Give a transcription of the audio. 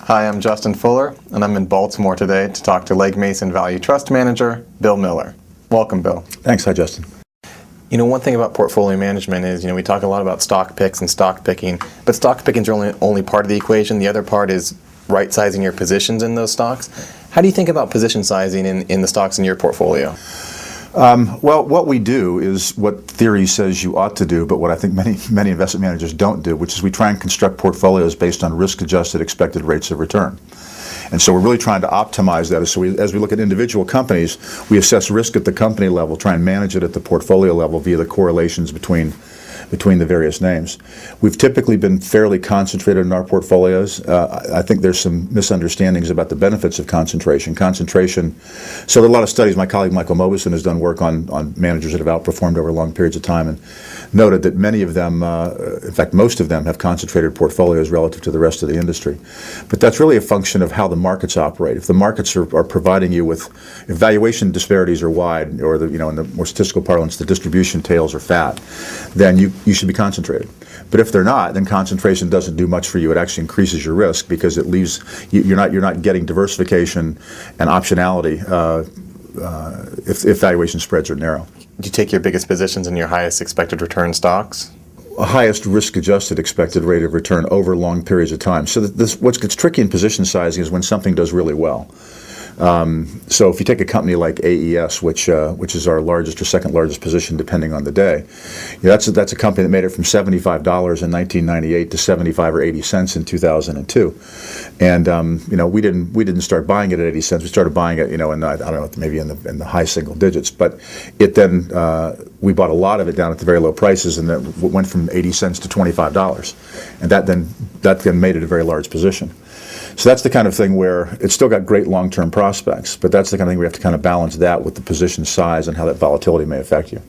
Hi, I'm Justin Fuller, and I'm in Baltimore today to talk to Legg Mason Value Trust Manager, Bill Miller. Welcome, Bill. Thanks. Hi, Justin. One thing about portfolio management is, we talk a lot about stock picks and stock picking, but stock picking is only part of the equation. The other part is right-sizing your positions in those stocks. How do you think about position sizing in the stocks in your portfolio? Well, what we do is what theory says you ought to do, but what I think many investment managers don't do, which is we try and construct portfolios based on risk-adjusted expected rates of return. And so we're really trying to optimize that. So as we look at individual companies, we assess risk at the company level, try and manage it at the portfolio level via the correlations between the various names. We've typically been fairly concentrated in our portfolios. I think there's some misunderstandings about the benefits of concentration. So there are a lot of studies. My colleague Michael Mobison has done work on managers that have outperformed over long periods of time and noted that many of them, in fact most of them, have concentrated portfolios relative to the rest of the industry. But that's really a function of how the markets operate. If the markets are providing you with, if valuation disparities are wide, or in the more statistical parlance, the distribution tails are fat, then you should be concentrated. But if they're not, then concentration doesn't do much for you. It actually increases your risk because it leaves you're not getting diversification and optionality if valuation spreads are narrow. Do you take your biggest positions in your highest expected return stocks? A highest risk-adjusted expected rate of return over long periods of time. So what gets tricky in position sizing is when something does really well. So if you take a company like AES, which is our largest or second largest position depending on the day, that's a company that made it from $75 in 1998 to 75 or 80 cents in 2002, and we didn't start buying it at 80 cents. We started buying it maybe in the high single digits, but it then we bought a lot of it down at the very low prices, and that went from 80 cents to $25, and that then made it a very large position. So that's the kind of thing where it's still got great long-term prospects, but that's the kind of thing we have to kind of balance that with the position size and how that volatility may affect you.